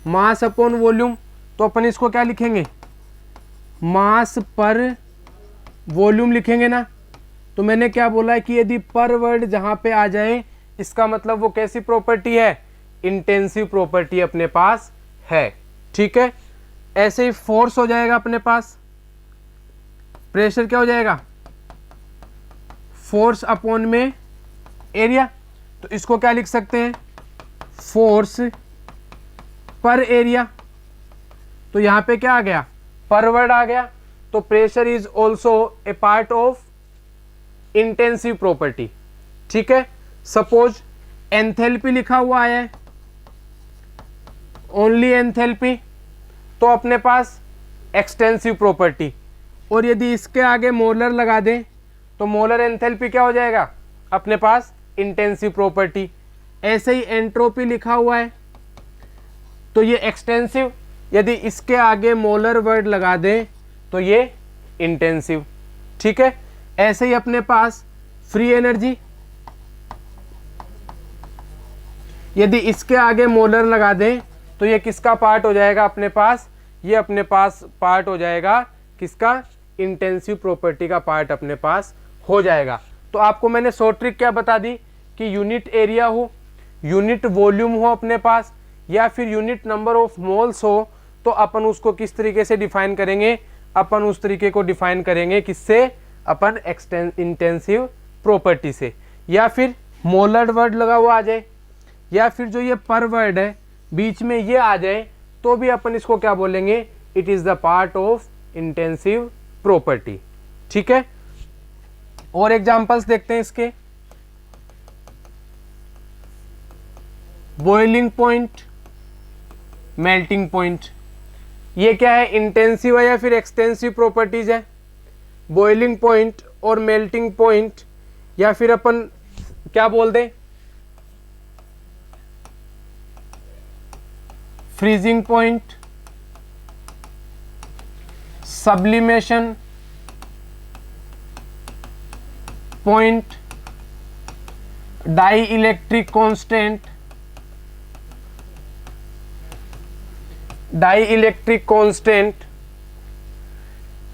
मास अपॉन वॉल्यूम, तो अपन इसको क्या लिखेंगे, मास पर वॉल्यूम लिखेंगे ना। तो मैंने क्या बोला है कि यदि पर वर्ड जहां पे आ जाए, इसका मतलब वो कैसी प्रॉपर्टी है, इंटेंसिव प्रॉपर्टी अपने पास है। ठीक है, ऐसे ही फोर्स हो जाएगा अपने पास, प्रेशर क्या हो जाएगा, फोर्स अपॉन में एरिया, तो इसको क्या लिख सकते हैं, फोर्स पर एरिया, तो यहाँ पे क्या आ गया, पर वर्ड आ गया। तो pressure is also a part of intensive property. ठीक है, सपोज एंथैल्पी लिखा हुआ है, ओनली एंथैल्पी, तो अपने पास एक्सटेंसिव प्रॉपर्टी। और यदि इसके आगे मोलर लगा दें तो मोलर एंथैल्पी क्या हो जाएगा, अपने पास इंटेंसिव प्रॉपर्टी। ऐसे ही एंट्रोपी लिखा हुआ है तो ये एक्सटेंसिव, यदि इसके आगे मोलर वर्ड लगा दें तो ये इंटेंसिव। ठीक है, ऐसे ही अपने पास फ्री एनर्जी, यदि इसके आगे मोलर लगा दें तो ये किसका पार्ट हो जाएगा अपने पास, ये अपने पास पार्ट हो जाएगा किसका, इंटेंसिव प्रॉपर्टी का पार्ट अपने पास हो जाएगा। तो आपको मैंने शॉर्ट ट्रिक क्या बता दी कि यूनिट एरिया हो, यूनिट वॉल्यूम हो अपने पास, या फिर यूनिट नंबर ऑफ मोल्स हो, तो अपन उसको किस तरीके से डिफाइन करेंगे, अपन उस तरीके को डिफाइन करेंगे किससे, अपन इंटेंसिव प्रॉपर्टी से। या फिर मोलर वर्ड लगा हुआ आ जाए, या फिर जो ये पर वर्ड है बीच में ये आ जाए, तो भी अपन इसको क्या बोलेंगे, it is the part of intensive property. ठीक है, और एग्जांपल्स देखते हैं इसके। बॉइलिंग पॉइंट, मेल्टिंग पॉइंट, ये क्या है, इंटेंसिव है या फिर एक्सटेंसिव प्रॉपर्टीज है। बॉइलिंग पॉइंट और मेल्टिंग पॉइंट, या फिर अपन क्या बोल दें, freezing point, sublimation point, dielectric constant, dielectric constant,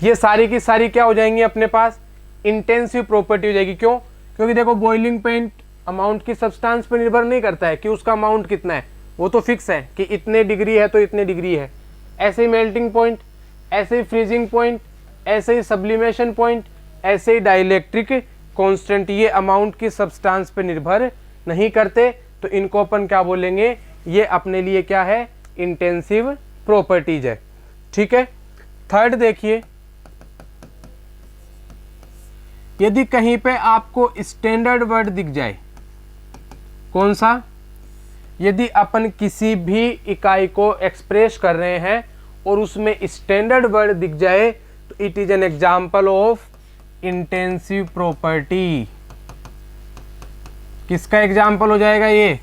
ये सारी की सारी क्या हो जाएंगी अपने पास, इंटेंसिव प्रॉपर्टी हो जाएगी। क्यों, क्योंकि देखो बॉइलिंग पॉइंट अमाउंट की सब्सटेंस पर निर्भर नहीं करता है कि उसका अमाउंट कितना है, वो तो फिक्स है कि इतने डिग्री है तो इतने डिग्री है। ऐसे ही मेल्टिंग पॉइंट, ऐसे ही फ्रीजिंग पॉइंट, ऐसे ही सब्लिमेशन पॉइंट, ऐसे ही डाइलेक्ट्रिक कांस्टेंट, ये अमाउंट की सब्सटेंस पे निर्भर नहीं करते, तो इनको अपन क्या बोलेंगे, ये अपने लिए क्या है, इंटेंसिव प्रॉपर्टीज है। ठीक है, थर्ड देखिए, यदि कहीं पे आपको स्टैंडर्ड वर्ड दिख जाए, कौन सा, यदि अपन किसी भी इकाई को एक्सप्रेस कर रहे हैं और उसमें स्टैंडर्ड वर्ड दिख जाए, तो it is N example of intensive property. किसका एग्जाम्पल हो जाएगा, ये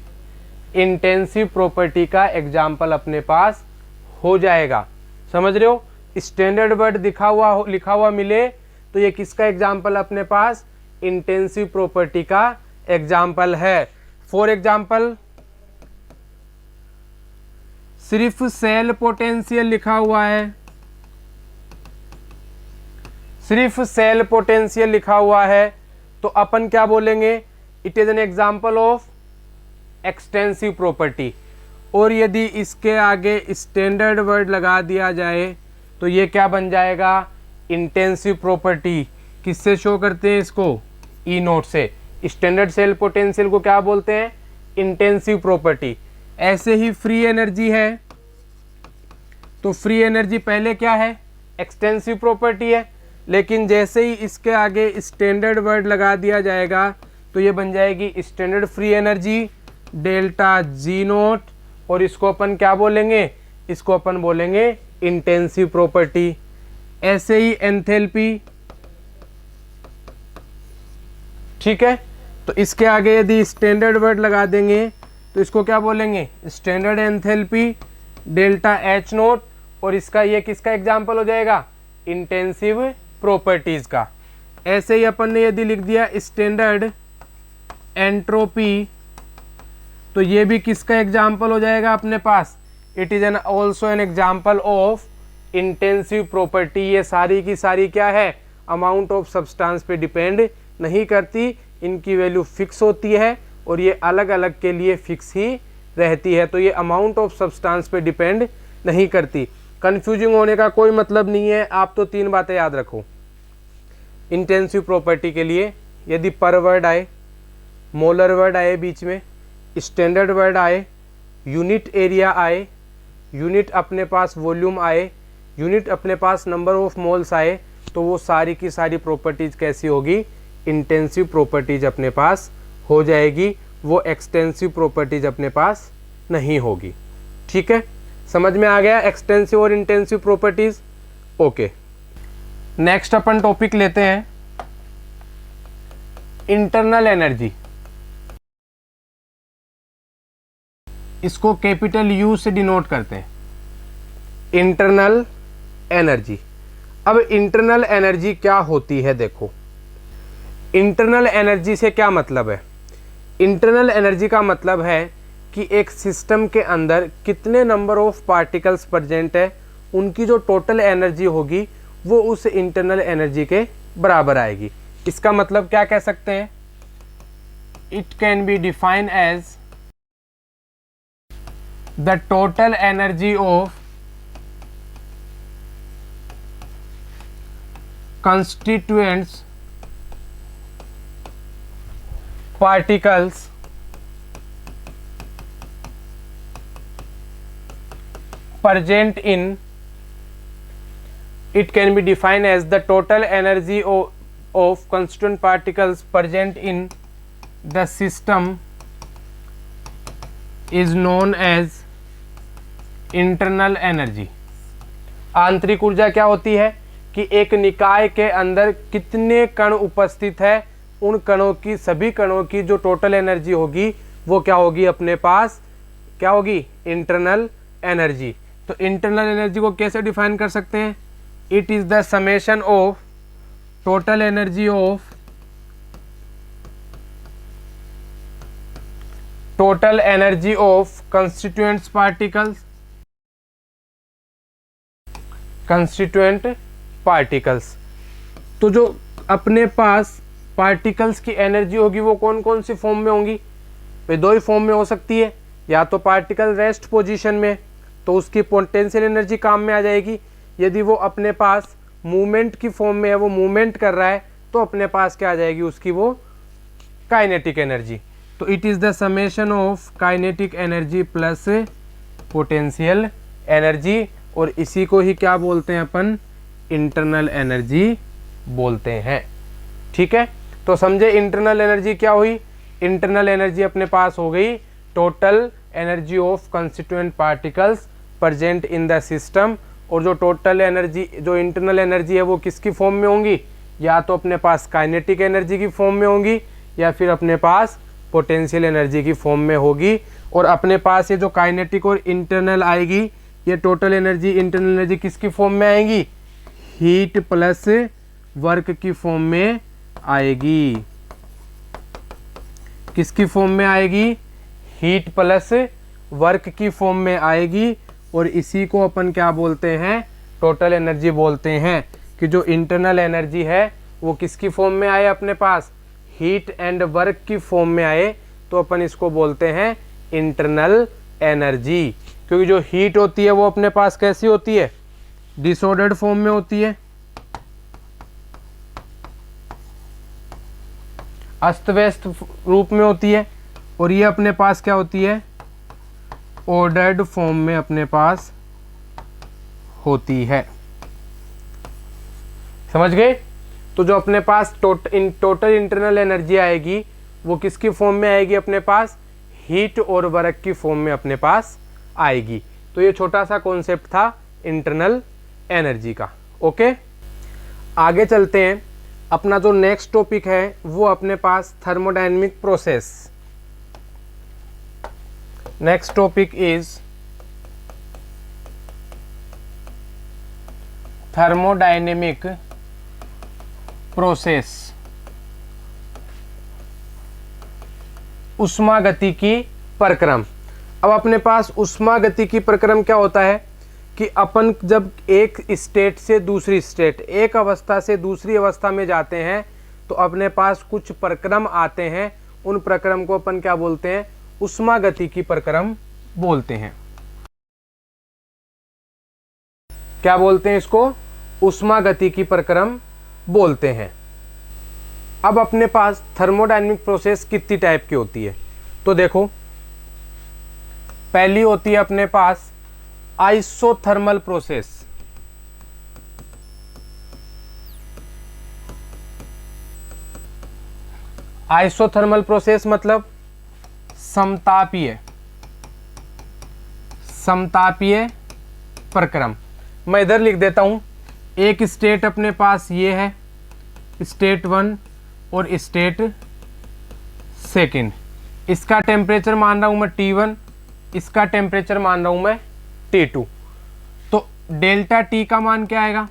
इंटेंसिव प्रॉपर्टी का एग्जाम्पल अपने पास हो जाएगा। समझ रहे हो, स्टैंडर्ड वर्ड लिखा हुआ मिले तो ये किसका एग्जाम्पल अपने पास, इंटेंसिव प्रॉपर्टी का एग्जाम्पल है। फॉर एग्जाम्पल, सिर्फ सेल पोटेंशियल लिखा हुआ है, सिर्फ सेल पोटेंशियल लिखा हुआ है, तो अपन क्या बोलेंगे, it is N example of extensive property. और यदि इसके आगे स्टैंडर्ड वर्ड लगा दिया जाए तो ये क्या बन जाएगा, इंटेंसिव प्रॉपर्टी। किससे शो करते हैं इसको, ई नोट से। स्टैंडर्ड सेल पोटेंशियल को क्या बोलते हैं, इंटेंसिव प्रॉपर्टी। ऐसे ही फ्री एनर्जी है, तो फ्री एनर्जी पहले क्या है, एक्सटेंसिव प्रॉपर्टी है, लेकिन जैसे ही इसके आगे स्टैंडर्ड वर्ड लगा दिया जाएगा तो ये बन जाएगी standard free energy delta G note, और इसको अपन क्या बोलेंगे, इसको अपन बोलेंगे इंटेंसिव प्रॉपर्टी। ऐसे ही एंथैल्पी, ठीक है, तो इसके आगे यदि स्टैंडर्ड वर्ड लगा देंगे तो इसको क्या बोलेंगे, standard enthalpy delta H note, और इसका ये किसका एग्जाम्पल हो जाएगा, इंटेंसिव प्रॉपर्टीज का। ऐसे ही अपन ने यदि लिख दिया स्टैंडर्ड एंट्रोपी, तो ये भी किसका एग्जाम्पल हो जाएगा अपने पास, it is an also an example of intensive property. ये सारी की सारी क्या है, अमाउंट ऑफ सब्सटेंस पे डिपेंड नहीं करती, इनकी वैल्यू फिक्स होती है और ये अलग अलग के लिए फिक्स ही रहती है, तो ये अमाउंट ऑफ सब्सटेंस पे डिपेंड नहीं करती। कंफ्यूजिंग होने का कोई मतलब नहीं है, आप तो तीन बातें याद रखो इंटेंसिव प्रॉपर्टी के लिए। यदि पर वर्ड आए, मोलर वर्ड आए बीच में, स्टैंडर्ड वर्ड आए यूनिट एरिया आए, यूनिट अपने पास वॉल्यूम आए, यूनिट अपने पास नंबर ऑफ मोल्स आए, तो वो सारी की सारी प्रॉपर्टीज कैसी होगी, इंटेंसिव प्रॉपर्टीज अपने पास हो जाएगी, वो एक्सटेंसिव प्रॉपर्टीज अपने पास नहीं होगी। ठीक है, समझ में आ गया एक्सटेंसिव और इंटेंसिव प्रॉपर्टीज। ओके, नेक्स्ट अपन टॉपिक लेते हैं इंटरनल एनर्जी। इसको कैपिटल यू से डिनोट करते हैं, इंटरनल एनर्जी। अब इंटरनल एनर्जी क्या होती है, देखो इंटरनल एनर्जी से क्या मतलब है। इंटरनल एनर्जी का मतलब है कि एक सिस्टम के अंदर कितने नंबर ऑफ पार्टिकल्स प्रेजेंट है, उनकी जो टोटल एनर्जी होगी वो उस इंटरनल एनर्जी के बराबर आएगी। इसका मतलब क्या कह सकते हैं, it can be define as the total energy of constituents particles present in, it can be defined as the total energy of constituent particles present in the system is known as internal energy। आंतरिक ऊर्जा क्या होती है कि एक निकाय के अंदर कितने कण उपस्थित है, उन कणों की, सभी कणों की जो टोटल एनर्जी होगी वो क्या होगी, अपने पास क्या होगी, इंटरनल एनर्जी। तो इंटरनल एनर्जी को कैसे डिफाइन कर सकते हैं, it is the summation of total energy of constituents particles. तो जो अपने पास पार्टिकल्स की एनर्जी होगी वो कौन कौन सी फॉर्म में होंगी, वे दो ही फॉर्म में हो सकती है, या तो पार्टिकल रेस्ट पोजीशन में तो उसकी पोटेंशियल एनर्जी काम में आ जाएगी, यदि वो अपने पास मूवमेंट की फॉर्म में है, वो मूवमेंट कर रहा है, तो अपने पास क्या आ जाएगी, उसकी वो काइनेटिक एनर्जी। तो it is the summation of kinetic energy plus potential energy, और इसी को ही क्या बोलते हैं अपन, इंटरनल एनर्जी बोलते हैं। ठीक है, तो समझे इंटरनल एनर्जी क्या हुई, इंटरनल एनर्जी अपने पास हो गई total energy of constituent particles present in the system, और जो टोटल एनर्जी, जो इंटरनल एनर्जी है वो किसकी फॉर्म में होंगी, या तो अपने पास काइनेटिक एनर्जी की फॉर्म में होंगी, या फिर अपने पास पोटेंशियल एनर्जी की फॉर्म में होगी। और अपने पास ये जो काइनेटिक और इंटरनल आएगी, ये टोटल एनर्जी, इंटरनल एनर्जी किसकी फॉर्म में आएगी, हीट प्लस वर्क की फॉर्म में आएगी। किसकी फॉर्म में आएगी, हीट प्लस वर्क की फॉर्म में आएगी, और इसी को अपन क्या बोलते हैं, टोटल एनर्जी बोलते हैं। कि जो इंटरनल एनर्जी है वो किसकी फॉर्म में आए, अपने पास हीट एंड वर्क की फॉर्म में आए, तो अपन इसको बोलते हैं इंटरनल एनर्जी। क्योंकि जो हीट होती है वो अपने पास कैसी होती है, डिसऑर्डर्ड फॉर्म में होती है, अस्त व्यस्त रूप में होती है, और ये अपने पास क्या होती है, ऑर्डर्ड फॉर्म में अपने पास होती है। समझ गए। तो जो अपने पास टोटल इंटरनल एनर्जी आएगी वो किसकी फॉर्म में आएगी, अपने पास हीट और वर्क की फॉर्म में अपने पास आएगी। तो ये छोटा सा कॉन्सेप्ट था इंटरनल एनर्जी का। ओके, आगे चलते हैं। अपना जो नेक्स्ट टॉपिक है वो अपने पास thermodynamic process. Next topic is thermodynamic process, उष्मागतिकी प्रक्रम। अब अपने पास उष्मागतिकी प्रक्रम क्या होता है कि अपन जब एक स्टेट से दूसरी स्टेट, एक अवस्था से दूसरी अवस्था में जाते हैं तो अपने पास कुछ प्रक्रम आते हैं, उन प्रक्रम को अपन क्या बोलते हैं, उष्मागतिकी प्रक्रम बोलते हैं। क्या बोलते हैं इसको, उष्मागतिकी प्रक्रम बोलते हैं। अब अपने पास थर्मोडायनेमिक प्रोसेस कितनी टाइप की होती है, तो देखो पहली होती है अपने पास आइसोथर्मल प्रोसेस। आइसोथर्मल प्रोसेस मतलब समतापीय प्रक्रम। मैं इधर लिख देता हूं, एक स्टेट अपने पास ये है, स्टेट 1 और स्टेट सेकंड। इसका टेम्परेचर मान रहा हूं मैं T1, इसका टेम्परेचर मान रहा हूं मैं T2। तो डेल्टा T का मान क्या आएगा,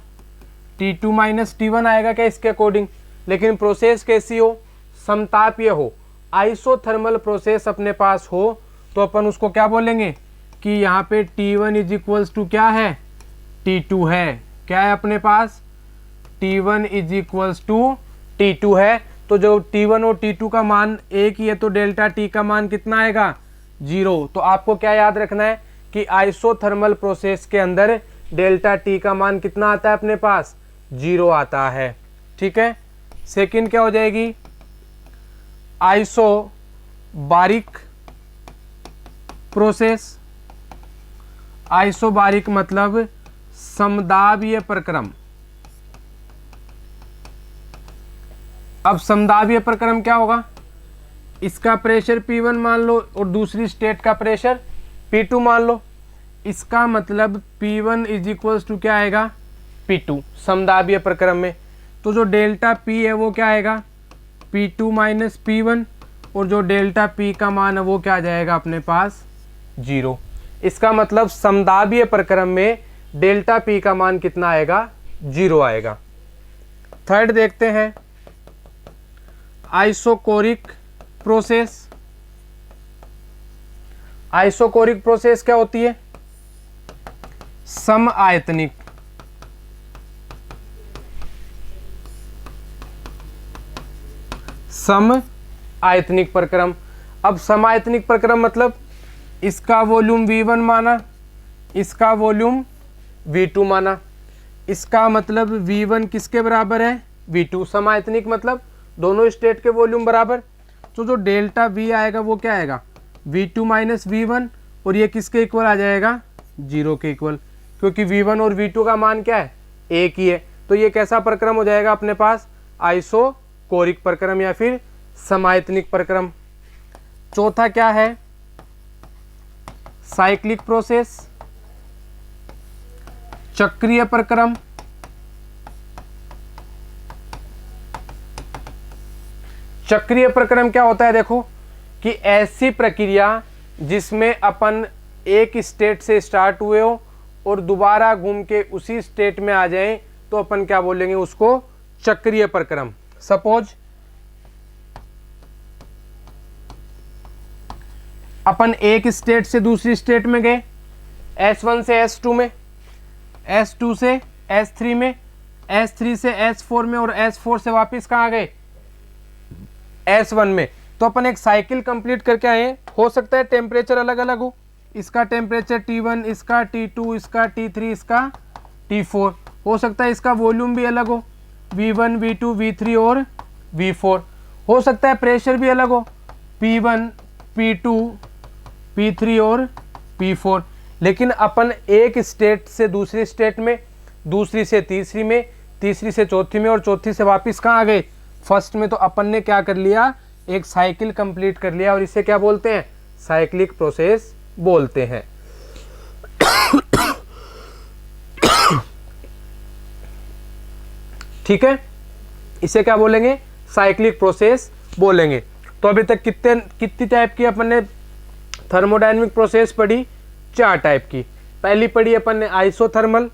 T2 माइनस T1 आएगा क्या इसके अकॉर्डिंग। लेकिन प्रोसेस कैसी हो, समतापीय हो, आइसोथर्मल प्रोसेस अपने पास हो, तो अपन उसको क्या बोलेंगे कि यहाँ पे T1 इज इक्वल्स टू क्या है, T2 है। क्या है अपने पास, T1 is equals to T2 है। तो जो T1 और T2 का मान एक ही है, तो डेल्टा T का मान कितना आएगा, 0। तो आपको क्या याद रखना है कि आइसोथर्मल प्रोसेस के अंदर डेल्टा T का मान कितना आता है अपने पास, 0 आता है। ठीक है। सेकंड क्या हो जाएगी, आइसोबारिक प्रोसेस। आइसोबारिक मतलब समदाबीय प्रक्रम। अब समदाबीय प्रक्रम क्या होगा, इसका प्रेशर P1 मान लो और दूसरी स्टेट का प्रेशर P2 मान लो। इसका मतलब P1 इज इक्वल्स टू क्या आएगा, P2 समदाबीय प्रक्रम में। तो जो डेल्टा P है वो क्या आएगा, P2 माइनस P1, और जो डेल्टा P का मान है वो क्या आ जाएगा अपने पास, 0। इसका मतलब समदाबीय प्रक्रम में डेल्टा P का मान कितना आएगा, 0 आएगा। थर्ड देखते हैं, आइसोकोरिक प्रोसेस। आइसोकोरिक प्रोसेस क्या होती है, समआयतनिक प्रक्रम। अब समायतनिक प्रक्रम मतलब इसका वॉल्यूम V1 माना, इसका वॉल्यूम V2 माना। इसका मतलब V1 किसके बराबर है, V2। समायतनिक मतलब दोनों स्टेट के वॉल्यूम बराबर। तो जो डेल्टा V आएगा वो क्या आएगा, V2 माइनस V1, और ये किसके इक्वल आ जाएगा, 0 के इक्वल, क्योंकि V1 और V2 का मान क्या है, एक ही है। तो ये कैसा प्रक्रम हो जाएगा अपने पास, आइसोकोरिक प्रक्रम या फिर समायतनिक प्रक्रम। चौथा क्या है, साइक्लिक प्रोसेस, चक्रीय प्रक्रम। चक्रीय प्रक्रम क्या होता है, देखो कि ऐसी प्रक्रिया जिसमें अपन एक स्टेट से स्टार्ट हुए हो और दोबारा घूम के उसी स्टेट में आ जाएं, तो अपन क्या बोलेंगे उसको, चक्रीय प्रक्रम। सपोज अपन एक स्टेट से दूसरी स्टेट में गए, S1 से S2 में, S2 से S3 में, S3 से S4 में, और S4 से वापस कहाँ गए, S1 में। तो अपन एक साइकिल कंप्लीट करके आए। हो सकता है टेम्परेचर अलग अलग हो, इसका टेम्परेचर T1, इसका T2, इसका T3, इसका T4। हो सकता है इसका वॉल्यूम भी अलग हो, V1, V2, V3 और V4। हो सकता है प्रेशर भी अलग हो, P1, P2, P3 और P4। लेकिन अपन एक स्टेट से दूसरी स्टेट में, दूसरी से तीसरी में, तीसरी से चौथी में, और चौथी से वापस कहाँ आ गए, फर्स्ट में। तो अपन ने क्या कर लिया, एक साइकिल कंप्लीट कर लिया, और इसे क्या बोलते हैं, साइक्लिक प्रोसेस बोलते हैं। ठीक है, इसे क्या बोलेंगे, साइक्लिक प्रोसेस बोलेंगे। तो अभी तक कितनी टाइप की अपन ने थर्मोडायनेमिक प्रोसेस पढ़ी, 4 टाइप की। पहली पढ़ी अपन ने आइसोथर्मल,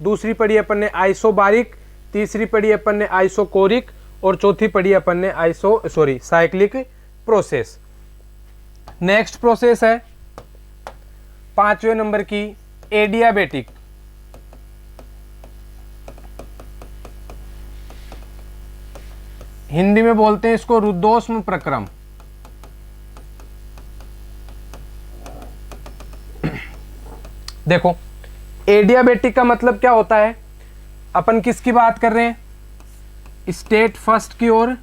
दूसरी पढ़ी अपन ने आइसोबारिक, तीसरी पढ़ी अपन ने आइसोकोरिक, और चौथी पढ़ी अपन ने साइक्लिक प्रोसेस। नेक्स्ट प्रोसेस है 5वें नंबर की, एडियाबेटिक। हिंदी में बोलते हैं इसको रुद्धोष्म प्रक्रम। देखो एडियाबेटिक का मतलब क्या होता है, अपन किसकी बात कर रहे हैं, स्टेट फर्स्ट की और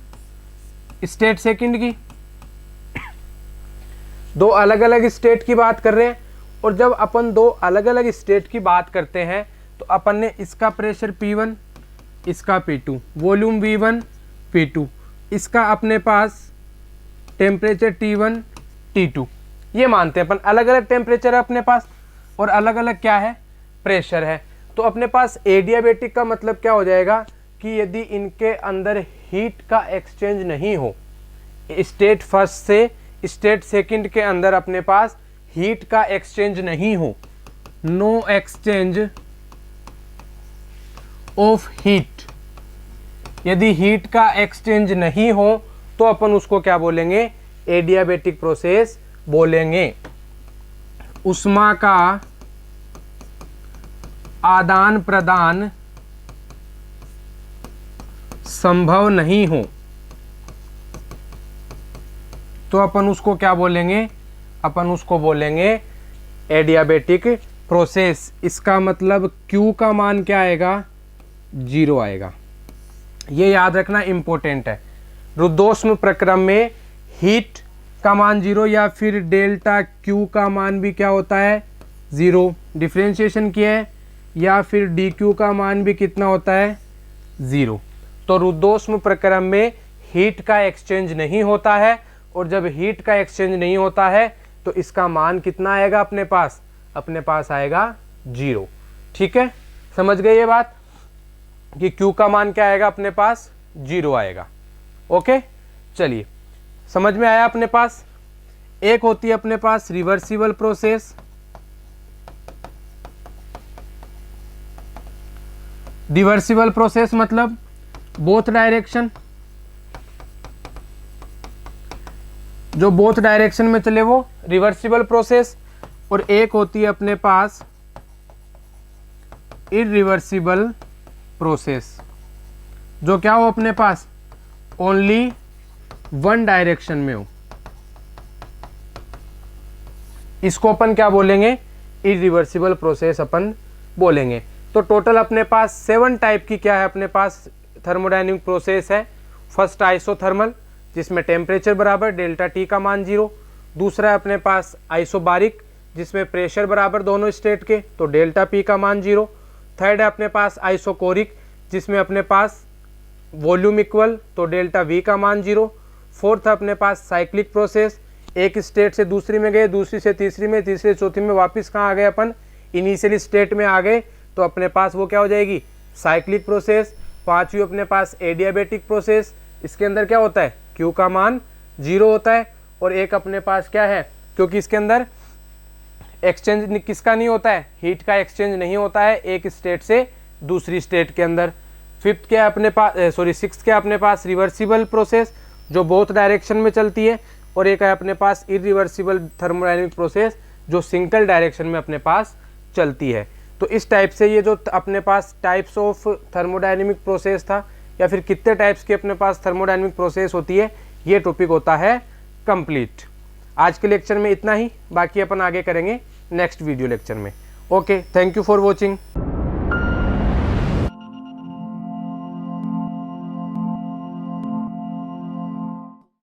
स्टेट सेकंड की। दो अलग अलग स्टेट की बात कर रहे हैं, और जब अपन दो अलग अलग स्टेट की बात करते हैं तो अपन ने इसका प्रेशर P1, इसका P2, वॉल्यूम V1 P2, इसका अपने पास टेम्परेचर T1 T2, ये मानते हैं अपन। अलग अलग टेम्परेचर है अपने पास और अलग अलग क्या है, प्रेशर है। तो अपने पास एडियाबेटिक का मतलब क्या हो जाएगा कि यदि इनके अंदर हीट का एक्सचेंज नहीं हो, स्टेट फर्स्ट से स्टेट सेकंड के अंदर अपने पास हीट का एक्सचेंज नहीं हो, नो एक्सचेंज ऑफ हीट, यदि हीट का एक्सचेंज नहीं हो तो अपन उसको क्या बोलेंगे, एडियाबेटिक प्रोसेस बोलेंगे। उष्मा का आदान प्रदान संभव नहीं हो तो अपन उसको क्या बोलेंगे, अपन उसको बोलेंगे एडियाबेटिक प्रोसेस। इसका मतलब Q का मान क्या आएगा, 0 आएगा। ये याद रखना इम्पोर्टेंट है। रुद्धोष्म प्रक्रम में हीट का मान 0 या फिर डेल्टा Q का मान भी क्या होता है, 0। डिफरेंशिएशन किया है, या फिर dQ का मान भी कितना होता है, 0। तो रुद्धोष्म प्रक्रम में हीट का एक्सचेंज नहीं होता है, और जब हीट का एक्सचेंज नहीं होता है तो इसका मान कितना आएगा अपने पास, अपने पास आएगा 0। ठीक है, समझ गए ये बात कि Q का मान क्या आएगा अपने पास, 0 आएगा। ओके, चलिए समझ में आया अपने पास। एक होती है अपने पास रिवर्सिबल प्रोसेस, रिवर्सिबल प्रोसेस मतलब बोथ डायरेक्शन, जो बोथ डायरेक्शन में चले वो रिवर्सिबल प्रोसेस। और एक होती है अपने पास इरिवर्सिबल प्रोसेस, जो क्या हो अपने पास, ओनली वन डायरेक्शन में हो। इसको अपन क्या बोलेंगे, इरिवर्सिबल प्रोसेस अपन बोलेंगे। तो टोटल अपने पास 7 टाइप की क्या है अपने पास थर्मोडायनेमिक प्रोसेस है। फर्स्ट आइसोथर्मल, जिसमें टेम्परेचर बराबर डेल्टा टी का मान 0। दूसरा है अपने पास आइसोबारिक, जिसमें प्रेशर बराबर दोनों स्टेट के, तो डेल्टा पी का मान 0। थर्ड है अपने पास आइसोकोरिक, जिसमें अपने पास वॉल्यूम इक्वल, तो डेल्टा वी का मान 0। फोर्थ है अपने पास साइक्लिक प्रोसेस, एक स्टेट से दूसरी में गए, दूसरी से तीसरी में, तीसरे चौथी में वापस कहाँ आ गए अपन, इनिशियल स्टेट में आ गए, तो अपने पास वो क्या हो जाएगी, साइक्लिक प्रोसेस। पांचवी अपने पास एडियाबेटिक प्रोसेस, इसके अंदर क्या होता है, Q का मान 0 होता है। और एक अपने पास क्या है, क्योंकि इसके अंदर एक्सचेंज किसका नहीं होता है, हीट का एक्सचेंज नहीं होता है एक स्टेट से दूसरी स्टेट के अंदर। फिफ्थ क्या अपने पास, सिक्स्थ क्या अपने पास रिवर्सिबल प्रोसेस, जो बोथ डायरेक्शन में चलती है। और एक है अपने पास इरिवर्सिबल थर्मोडायनेमिक प्रोसेस, जो सिंगल डायरेक्शन में अपने पास चलती है। तो इस टाइप से ये जो अपने पास टाइप्स ऑफ थर्मोडायनेमिक प्रोसेस था, या फिर कितने टाइप्स की अपने पास थर्मोडायनेमिक प्रोसेस होती है, ये टॉपिक होता है कंप्लीट। आज के लेक्चर में इतना ही, बाकी अपन आगे करेंगे नेक्स्ट वीडियो लेक्चर में। Okay, thank you for watching.